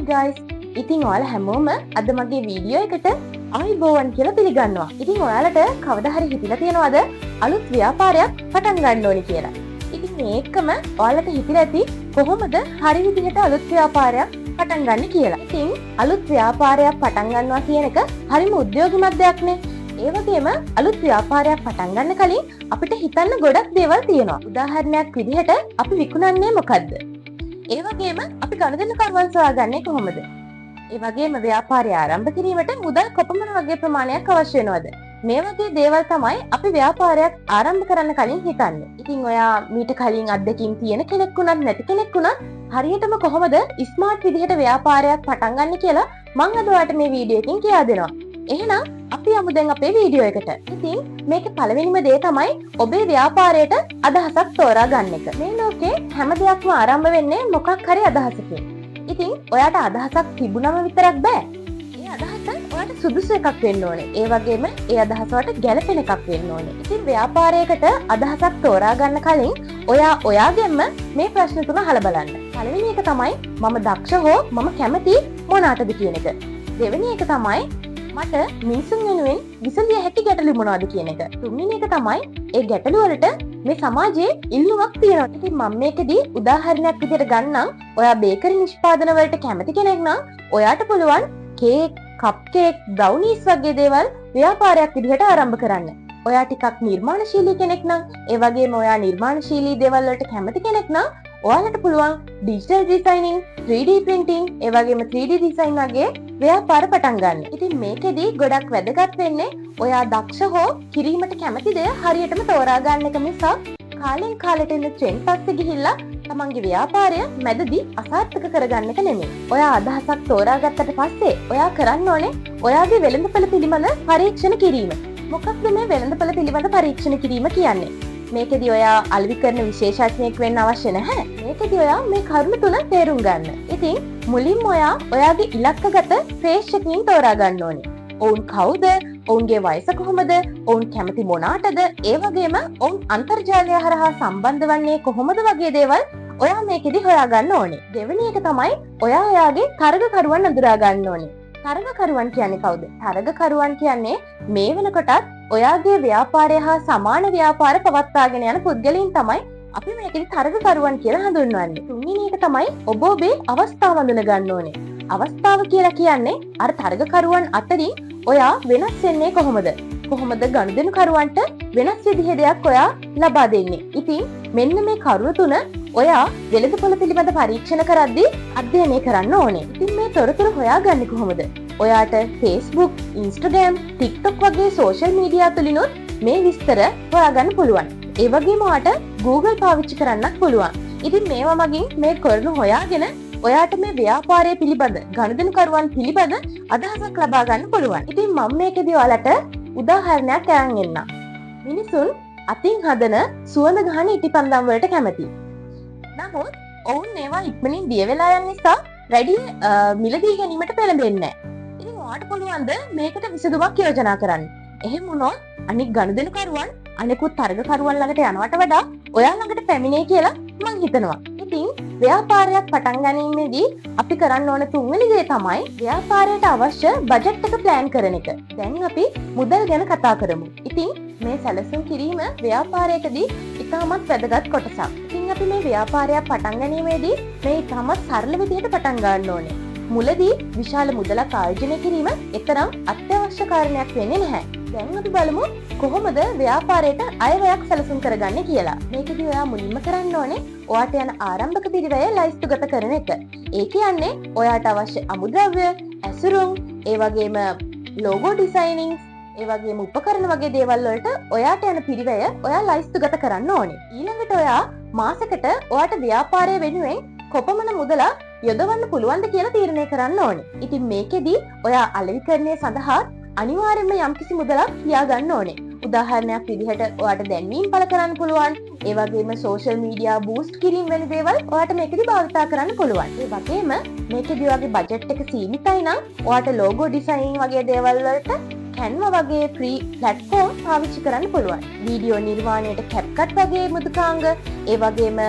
guys. ඉතින් ඔයාලා හැමෝම අද මගේ වීඩියෝ එකට ආයිබෝවන් කියලා පිළිගන්නවා. ඉතින් ඔයාලට කවදා හරි හිතිලා තියෙනවද අලුත් ව්‍යාපාරයක් පටන් ගන්න ඕනි කියලා? ඉතින් මේකම ඔයාලට හිතිලා ඇති කොහොමද හරි විදිහට අලුත් ව්‍යාපාරයක් පටන් ගන්න කියලා. ඉතින් අලුත් ව්‍යාපාරයක් පටන් ගන්නවා කියන එක හරිම උද්‍යෝගිමත් දෙයක් නේ. ඒ වගේම අලුත් ව්‍යාපාරයක් පටන් ගන්න කලින් අපිට හිතන්න ගොඩක් දේවල් තියෙනවා. උදාහරණයක් විදිහට අපි විකුණන්නේ මොකද්ද? ඒ වගේම අපි ගනුදෙනුකරුවන් සොයාගන්නේ කොහොමද? ඒ වගේම ව්‍යාපාරය ආරම්භ කිරීමට මුදල් කොපමණ වගේ ප්‍රමාණයක් අවශ්‍ය වෙනවද? මේ වගේ දේවල් තමයි අපි ව්‍යාපාරයක් ආරම්භ කරන්න කලින් හිතන්නේ. ඉතින් ඔයා මීට කලින් අත්දැකීම් තියෙන කෙනෙක් වුණත් නැති කෙනෙක් වුණත් හරියටම කොහොමද ස්මාර්ට් විදිහට ව්‍යාපාරයක් පටන් ගන්න කියලා මම අද ඔයාලට මේ වීඩියෝ එකෙන් කියා දෙනවා. එහෙනම් අපි යමු දැන් අපේ වීඩියෝ එකට. ඉතින් මේකේ පළවෙනිම දේ තමයි ඔබේ ව්‍යාපාරයට අදහසක් තෝරා ගන්න එක. මේ ලෝකේ හැම දෙයක්ම ආරම්භ වෙන්නේ මොකක් හරි අදහසකින්. ඉතින් ඔයාට අදහසක් තිබුණම විතරක් බෑ. ඒ අදහස ඔයාට සුදුසු එකක් වෙන්න ඕනේ. ඒ වගේම ඒ අදහස වලට ගැළපෙන එකක් වෙන්න ඕනේ. ඉතින් ව්යාපාරයකට අදහසක් තෝරා ගන්න කලින් ඔයා ඔයාගෙන්ම මේ ප්‍රශ්න තුන අහලා බලන්න. පළවෙනි එක තමයි මම දක්ෂ හෝ මම කැමති මොනකටද කියන එක. දෙවෙනි එක තමයි මට මිනිසුන් වෙනුවෙන් විසඳිය හැකි ගැටලු මොනවද කියන එක. තුන්වෙනි එක තමයි ඒ ගැටලු වලට මේ සමාජයේ ඉල්ලුමක් තියෙනවා. ඉතින් මම මේකෙදි උදාහරණයක් විදිහට ගන්නම්. ඔයා බේකරි නිෂ්පාදන වලට කැමති කෙනෙක් නම් ඔයාට පුළුවන් කේක්, කප් කේක්, බ්‍රවුනීස් වගේ දේවල් ව්‍යාපාරයක් විදිහට ආරම්භ කරන්න. ඔයා ටිකක් නිර්මාණශීලී කෙනෙක් නම්, ඒ වගේම ඔයා නිර්මාණශීලී දේවල් වලට කැමති කෙනෙක් නම් ඔයාලට පුළුවන් ඩිජිටල් ඩිසයිනින්, 3D printing, ඒ වගේම 3D design වගේ ව්‍යාපාර පටන් ගන්න. ඉතින් මේකෙදි ගොඩක් වැදගත් වෙන්නේ ඔයා දක්ෂ හෝ කිරීමට කැමති දේ හරියටම තෝරා ගන්න එක මිසක් කාලෙන් කාලෙට එන ට්‍රෙන්ඩ් පස්සේ ගිහිල්ලා තමන්ගේ ව්‍යාපාරය මැදදී අසාර්ථක කරගන්න එක නෙමෙයි. ඔයා අදහසක් තෝරාගත්තට පස්සේ ඔයා කරන්න ඕනේ ඔයාගේ වෙළඳපොළ පිළිබඳ පරීක්ෂණ කිරීම. මොකක්ද මේ වෙළඳපොළ පිළිබඳ පරීක්ෂණ කිරීම කියන්නේ? මේකෙදි ඔයා අලෙවි කරන විශේෂඥයෙක් වෙන්න අවශ්‍ය නැහැ. මේකෙදි ඔයා මේ කරුණු තුන තේරුම් ගන්න. ඉතින් මුලින්ම ඔයා ඔයාගේ ඉලක්කගත ප්‍රේක්ෂකයන් තෝරා ගන්න ඕනේ. ඔවුන් කවුද? ඔවුන්ගේ වයස කොහොමද? ඔවුන් කැමති මොනකටද? ඒ වගේම ඔවුන් අන්තර්ජාලය හරහා සම්බන්ධ වන්නේ කොහොමද වගේ දේවල් ඔයා මේකෙදි හොයාගන්න ඕනේ. දෙවෙනි එක තමයි ඔයා ඔයාගේ තරගකරුවන් අඳුරා ගන්න ඕනේ. තරගකරුවන් කියන්නේ කවුද? තරගකරුවන් කියන්නේ මේ වෙනකොටත් ඔයාගේ ව්‍යාපාරය හා සමාන ව්‍යාපාර පවත්වාගෙන යන පුද්ගලයන් තමයි අපි මේකෙදි තරගකරුවන් කියලා හඳුන්වන්නේ. තුන්වෙනි එක තමයි ඔබ ඔබේ අවස්ථාව අඳුන ගන්න ඕනේ. අවස්ථාව කියලා කියන්නේ අර තරගකරුවන් අතරින් ඔයා වෙනස් වෙන්නේ කොහොමද? කොහොමද ගනුදෙනුකරුවන්ට වෙනස් විදිහේ දෙයක් ඔයා ලබා දෙන්නේ? ඉතින් මෙන්න මේ කරුණු තුන ඔයා වෙළඳපොළ පිළිබඳ පරීක්ෂණ කරද්දී අධ්‍යයනය කරන්න ඕනේ. ඉතින් මේ තොරතුරු හොයාගන්නේ කොහොමද? ඔයාට Facebook, Instagram, TikTok වගේ සෝෂල් මීඩියා තුලිනුත් මේ විස්තර හොයාගන්න පුළුවන්. ඒ වගේම ඔයාට Google පාවිච්චි කරන්නත් පුළුවන්. ඉතින් මේවා මගින් මේ කරුණු හොයාගෙන ඔයාට මේ ව්‍යාපාරය පිළිබඳ, ගනුදෙනුකරුවන් පිළිබඳ අදහසක් ලබා ගන්න පුළුවන්. ඉතින් මම මේකෙදී ඔයාලට උදාහරණයක් අරන් එන්නම්. මිනිසුන් අතින් හදන සුවඳ ගහන ඉටිපන්දම් වලට කැමතියි. නමුත් ඔවුන් ඒවා ඉක්මනින් දිය වෙලා යන නිසා වැඩි මිලදී ගැනීමට පෙළඹෙන්නේ නැහැ. ඉතින් ඔයාට පුළුවන් ද මේකට විසඳුමක් යෝජනා කරන්න. එහෙම වුණොත් අනික් ගනුදෙනුකරුවන් අනිකුත් තරගකරුවන් ළඟට යනවට වඩා ඔයා ළඟට පැමිණේ කියලා මම හිතනවා. ඉතින් ව්‍යාපාරයක් පටන් ගැනීමේදී අපි කරන්න ඕන තුන්වෙනි දේ තමයි ව්‍යාපාරයට අවශ්‍ය බජට් එක ප්ලෑන් කරන එක. දැන් අපි මුදල් ගැන කතා කරමු. ඉතින් මේ සැලසුම් කිරීම ව්‍යාපාරයකදී ඉතාමත් වැදගත් කොටසක්. ඉතින් අපි මේ ව්‍යාපාරයක් පටන් ගැනීමේදී මේ ඉතාමත් සරල විදිහට පටන් ගන්න ඕනේ. මුලදී විශාල මුදලක් ආයෝජනය කිරීම එතරම් අත්‍යවශ්‍ය කාරණයක් වෙන්නේ නැහැ. දැන් අපි බලමු කොහොමද ව්‍යාපාරයට අයවැයක් සැලසුම් කරගන්නේ කියලා. මේකදී ඔයා මුලින්ම කරන්න ඕනේ ඔයාට යන ආරම්භක පිරිවැය ලයිස්තුගත කරන එක. ඒ කියන්නේ ඔයාට අවශ්‍ය අමුද්‍රව්‍ය, ඇසුරුම්, ඒ වගේම ලෝගෝ ඩිසයිනින්, ඒ වගේම උපකරණ වගේ දේවල් වලට ඔයාට යන පිරිවැය ඔයා ලයිස්තුගත කරන්න ඕනේ. ඊළඟට ඔයා මාසෙකට ඔයාට ව්‍යාපාරය වෙනුවෙන් කොපමණ මුදලක් යොදවන්න පුළුවන්ද කියලා තීරණය කරන්න ඕනේ. ඉතින් මේකෙදී ඔයා අලෙවිකරණය සඳහා අනිවාර්යයෙන්ම යම්කිසි මුදලක් තියාගන්න ඕනේ. උදාහරණයක් විදිහට ඔයාට දැන්වීම් පළ කරන්න පුළුවන්. ඒ වගේම සෝෂල් මීඩියා බූස්ට් කිරීම වැනි දේවල් ඔයාට මේකෙදි භාවිතා කරන්න පුළුවන්. ඒ වගේම මේකෙදි ඔයාගේ බජට් එක සීමිතයි නම් ඔයාට ලෝගෝ ඩිසයිනින් වගේ දේවල් වලට Canva වගේ ෆ්‍රී ප්ලැට්ෆෝම් පාවිච්චි කරන්න පුළුවන්. වීඩියෝ නිර්මාණයට CapCut වගේ මෘදුකාංග, ඒ වගේම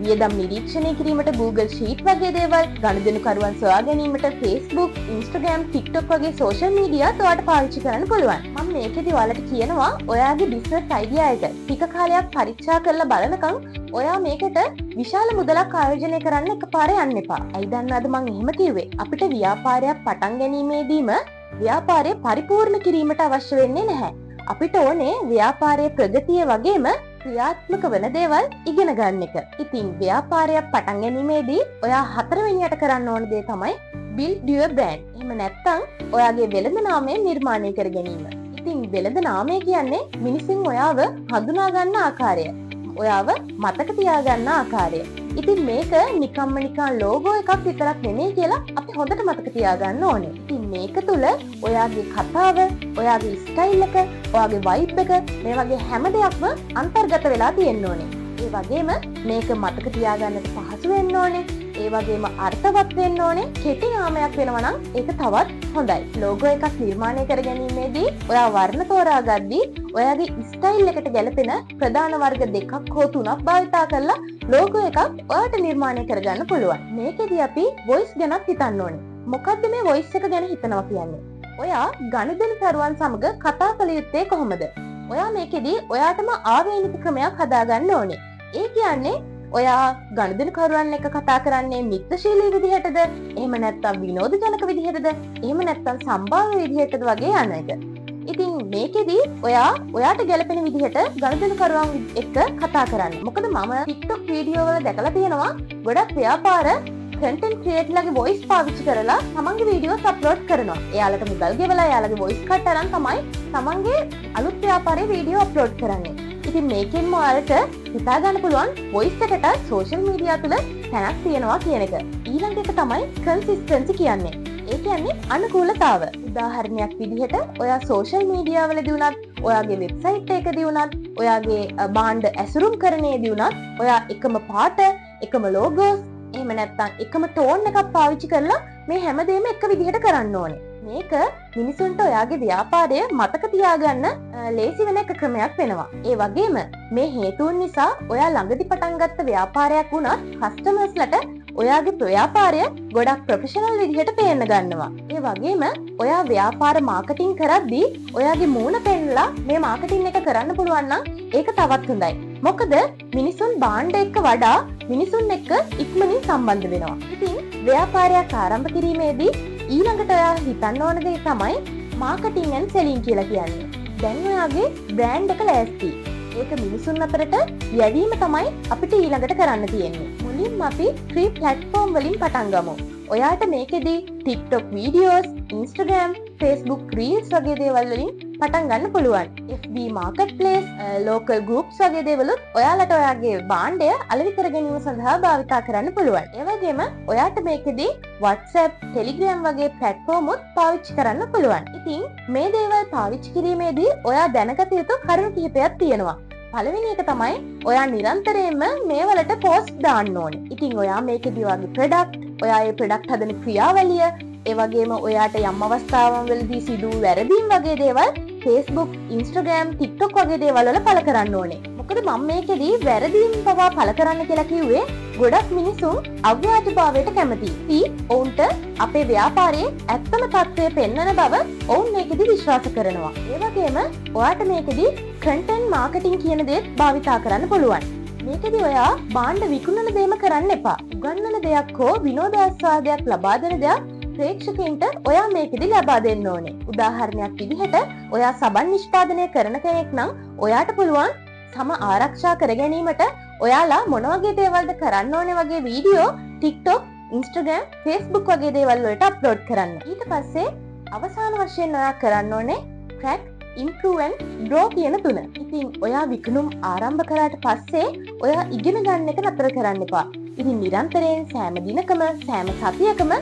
වියදම් නිරීක්ෂණය කිරීමට Google Sheet වගේ දේවල්, ගනුදෙනුකරුවන් සොයා ගැනීමට Facebook, Instagram, TikTok වගේ social media ඔයාලට පාවිච්චි කරන්න පුළුවන්. මම මේකෙදි ඔයාලට කියනවා ඔයාගේ business idea එක ටික කාලයක් පරීක්ෂා කරලා බලනකම් ඔයා මේකට විශාල මුදලක් ආයෝජනය කරන්න එකපාරේ යන්න එපා. ඇයි දන්නවද මම එහෙම කිව්වේ? අපිට ව්‍යාපාරයක් පටන් ගැනීමේදීම ව්‍යාපාරය පරිපූර්ණ කිරීමට අවශ්‍ය වෙන්නේ නැහැ. අපිට ඕනේ ව්‍යාපාරයේ ප්‍රගතිය වගේම ක්‍රියාත්මක වන දේවල් ඉගෙන ගන්න එක. ඉතින් ව්‍යාපාරයක් පටන් ගැනීමේදී ඔයා හතරවෙනියට කරන්න ඕන දේ තමයි build your brand. එහෙම නැත්නම් ඔයාගේ වෙළඳ නාමය නිර්මාණය කර ගැනීම. ඉතින් වෙළඳ නාමය කියන්නේ මිනිසුන් ඔයාව හඳුනා ගන්න ආකාරය. ඔයාව මතක තියාගන්න ආකාරය. ඉතින් මේක නිකම්ම නිකන් ලෝගෝ එකක් විතරක් නෙමෙයි කියලා අපි හොඳට මතක තියාගන්න ඕනේ. ඉතින් මේක තුල ඔයාගේ කතාව, ඔයාගේ ස්ටයිල් එක, ඔයාගේ වයිබ් එක මේ වගේ හැම දෙයක්ම අන්තර්ගත වෙලා තියෙන්න ඕනේ. ඒ වගේම මේක මතක තියාගන්නට පහසු වෙන්න ඕනේ. ඒ වගේම අර්ථවත් වෙන්න ඕනේ. කෙටි නාමයක් වෙනවා නම් ඒක තවත් හොඳයි. ලෝගෝ එකක් නිර්මාණය කර ගැනීමේදී ඔයා වර්ණ තෝරාගද්දී ඔයාගේ ස්ටයිල් එකට ගැලපෙන ප්‍රධාන වර්ග දෙකක් හෝ තුනක් භාවිතා කරලා ලෝගෝ එකක් ඔයාට නිර්මාණය කරගන්න පුළුවන්. මේකෙදි අපි වොයිස් ගැනත් හිතන්න ඕනේ. මොකද්ද මේ වොයිස් එක ගැන හිතනවා කියන්නේ? ඔයා ගනුදෙනුකරුවන් සමග කතා කළ යුත්තේ කොහොමද? ඔයා මේකෙදි ඔයාටම ආවේනික ක්‍රමයක් හදාගන්න ඕනේ. ඒ කියන්නේ ඔයා ගනුදෙනුකරුවන් එක්ක කතා කරන්නේ මිත්‍රශීලී විදිහටද? එහෙම නැත්නම් විනෝදජනක විදිහටද? එහෙම නැත්නම් සම්භාව්‍ය විදිහටද වගේ යන එක. ඉතින් මේකෙදි ඔයාට ගැලපෙන විදිහට ගනුදෙනුකරුවන් එක්ක කතා කරන්න. මොකද මම TikTok වීඩියෝ වල දැකලා තියෙනවා ගොඩක් ව්‍යාපාර content creatorලාගේ voice පාවිච්චි කරලා තමන්ගේ වීඩියෝස් අප්ලෝඩ් කරනවා. එයාලට මුදල් ගෙවලා එයාලගේ voice cut අරන් තමයි තමන්ගේ අලුත් ව්‍යාපාරයේ වීඩියෝ අප්ලෝඩ් කරන්නේ. ඉතින් මේකෙන්ම ඔයාලට හිතා ගන්න පුළුවන් voice එකට social media තුල තැනක් තියෙනවා කියන එක. ඊළඟ එක තමයි consistency කියන්නේ. ඒ කියන්නේ අනුකූලතාව. උදාහරණයක් විදිහට ඔයා social media වලදී උනත්, ඔයාගේ website එකකදී උනත්, ඔයාගේ භාණ්ඩ ඇසුරුම් කරන්නේදී උනත් ඔයා එකම පාට, එකම logos, එහෙම නැත්නම් එකම tone එකක් පාවිච්චි කරලා මේ හැමදේම එක විදිහට කරන්න ඕනේ. මේක මිනිසුන්ට ඔයාගේ ව්‍යාපාරය මතක තියාගන්න ලේසි වෙන එක ක්‍රමයක් වෙනවා. ඒ වගේම මේ හේතුන් නිසා ඔයා ළඟදි පටන් ගත්ත ව්‍යාපාරයක් වුණත් කස්ටමර්ස්ලට ඔයාගේ ව්‍යාපාරය ගොඩක් ප්‍රොෆෙෂනල් විදිහට පේන්න ගන්නවා. ඒ වගේම ඔයා ව්‍යාපාර මාකටිං කරද්දී ඔයාගේ මූණ පෙන්නලා මේ මාකටිං එක කරන්න පුළුවන් නම් ඒක තවත් හොඳයි. මොකද මිනිසුන් භාණ්ඩ එක්ක වඩා මිනිසුන් එක්ක ඉක්මනින් සම්බන්ධ වෙනවා. ඉතින් ව්‍යාපාරයක් ආරම්භ කිරීමේදී ඊළඟට ඔයා හිතන්න ඕන දේ තමයි මාකටිං ඇන්ඩ් සෙලිං කියලා කියන්නේ. දැන් ඔයාගේ බ්‍රෑන්ඩ් එක ලෑස්ති. ඒක මිනිසුන් අතරට යැවීම තමයි අපිට ඊළඟට කරන්න තියෙන්නේ. මුලින්ම අපි ෆ්‍රී ප්ලැට්ෆෝම් වලින් පටන් ගමු. ඔයාට මේකෙදී TikTok videos, Instagram, Facebook Reels වගේ දේවල් වලින් පටන් ගන්න පුළුවන්. FB Marketplace, local groups වගේ දේවලුත් ඔයාලට ඔයාගේ භාණ්ඩය අලෙවි කර ගැනීම සඳහා භාවිතා කරන්න පුළුවන්. ඒ වගේම ඔයාට මේකෙදී WhatsApp, Telegram වගේ platform උත් පාවිච්චි කරන්න පුළුවන්. ඉතින් මේ දේවල් පාවිච්චි කිරීමේදී ඔයා දැනගත යුතු කරුණු කිහිපයක් තියෙනවා. පළවෙනි එක තමයි ඔයා නිරන්තරයෙන්ම මේ වලට පෝස්ට් දාන්න ඕනේ. ඉතින් ඔයා මේකෙදී වගේ ප්‍රොඩක්ට්, ඔයා ඒ ප්‍රොඩක්ට් හදන ක්‍රියාවලිය, ඒ වගේම ඔයාට යම් අවස්ථාවන් වලදී සිදු වැරදීම් වගේ දේවල් Facebook, Instagram, TikTok වගේ දේවල් වල පළ කරන්න ඕනේ. මොකද මම මේකෙදී වැරදීම් පවා පළ කරන්න කියලා කිව්වේ ගොඩක් මිනිසුන් අව්‍යාජභාවයට කැමතියි. ඉතින් ඔවුන්ට අපේ ව්‍යාපාරයේ ඇත්තම තත්ත්වය පෙන්වන බව ඔවුන් මේකෙදී විශ්වාස කරනවා. ඒ වගේම ඔයාට මේකෙදී content marketing කියන දේත් භාවිතා කරන්න පුළුවන්. මේකෙදී ඔයා භාණ්ඩ විකුණන දේම කරන්න එපා. උගන්වන දෙයක් හෝ විනෝදාස්වාදයක් ලබා දෙන දෙයක් ප්‍රේක්ෂකයින්ට ඔයා මේකෙදි ලබා දෙන්න ඕනේ. උදාහරණයක් විදිහට ඔයා සබන් නිෂ්පාදනය කරන කෙනෙක් නම් ඔයාට පුළුවන් සම ආරක්ෂා කර ගැනීමට ඔයාලා මොන වගේ දේවල්ද කරන්න ඕනේ වගේ වීඩියෝ TikTok, Instagram, Facebook වගේ දේවල් වලට අප්ලෝඩ් කරන්න. ඊට පස්සේ අවසාන වශයෙන් ඔයා කරන්න ඕනේ crack, improve and grow කියන තුන. ඉතින් ඔයා විකුණුම් ආරම්භ කරාට පස්සේ ඔයා ඉගෙන ගන්න එක නතර කරන්න එපා. ඉතින් නිරන්තරයෙන් සෑම දිනකම සෑම සතියකම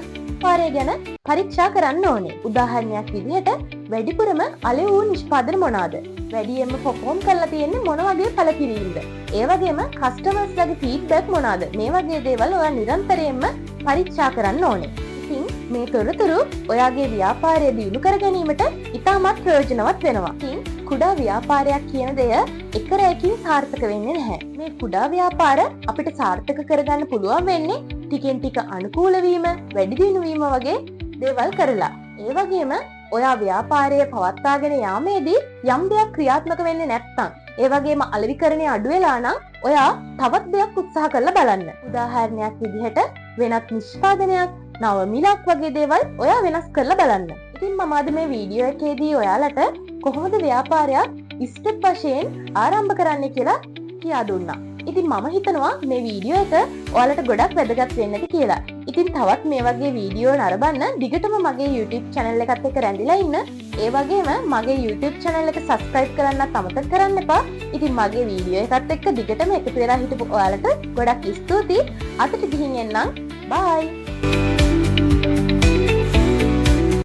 පාරය ගැන පරීක්ෂා කරන්න ඕනේ. උදාහරණයක් විදිහට වැඩිපුරම අලෙව් වූ නිෂ්පාදන මොනවාද? වැඩියෙන්ම perform කරලා තියෙන්නේ මොන වගේ පළකිරීමද? ඒ වගේම කස්ටමර්ස්ලාගේ feedback මොනවාද? මේ වගේ දේවල් ඔයා නිරන්තරයෙන්ම පරීක්ෂා කරන්න ඕනේ. ඉතින් මේ තොරතුරු ඔයාගේ ව්‍යාපාරය දියුණු කර ගැනීමට ඉතාමත් ප්‍රයෝජනවත් වෙනවා. ඉතින් කුඩා ව්‍යාපාරයක් කියන දෙය එක රැයකින් සාර්ථක වෙන්නේ නැහැ. මේ කුඩා ව්‍යාපාර අපිට සාර්ථක කරගන්න පුළුවන් වෙන්නේ ටිකෙන් ටික අනුකූල වීම, වැඩි දියුණු වීම වගේ දේවල් කරලා. ඒ වගේම ඔයා ව්‍යාපාරය පවත්වාගෙන යාමේදී යම් දෙයක් ක්‍රියාත්මක වෙන්නේ නැත්නම්, ඒ වගේම අලෙවිකරණය අඩු වෙලා නම් ඔයා තවත් දෙයක් උත්සාහ කරලා බලන්න. උදාහරණයක් විදිහට වෙනත් නිෂ්පාදනයක්, නව මිලක් වගේ දේවල් ඔයා වෙනස් කරලා බලන්න. ඉතින් මම අද මේ වීඩියෝ එකේදී ඔයාලට කොහොමද ව්‍යාපාරයක් ස්ටෙප් වශයෙන් ආරම්භ කරන්න කියලා කියා දුන්නා. ඉතින් මම හිතනවා මේ වීඩියෝ එක ඔයාලට ගොඩක් වැදගත් වෙන්න ඇති කියලා. ඉතින් තවත් මේ වගේ වීඩියෝ නරඹන්න දිගටම මගේ YouTube channel එකත් එක්ක රැඳිලා ඉන්න. ඒ වගේම මගේ YouTube channel එක subscribe කරන්නත් අමතක කරන්න එපා. ඉතින් මගේ වීඩියෝ එකත් එක්ක දිගටම එකතු වෙලා හිටපු ඔයාලට ගොඩක් ස්තුතියි. අදට ගිහින් එන්නම්. bye.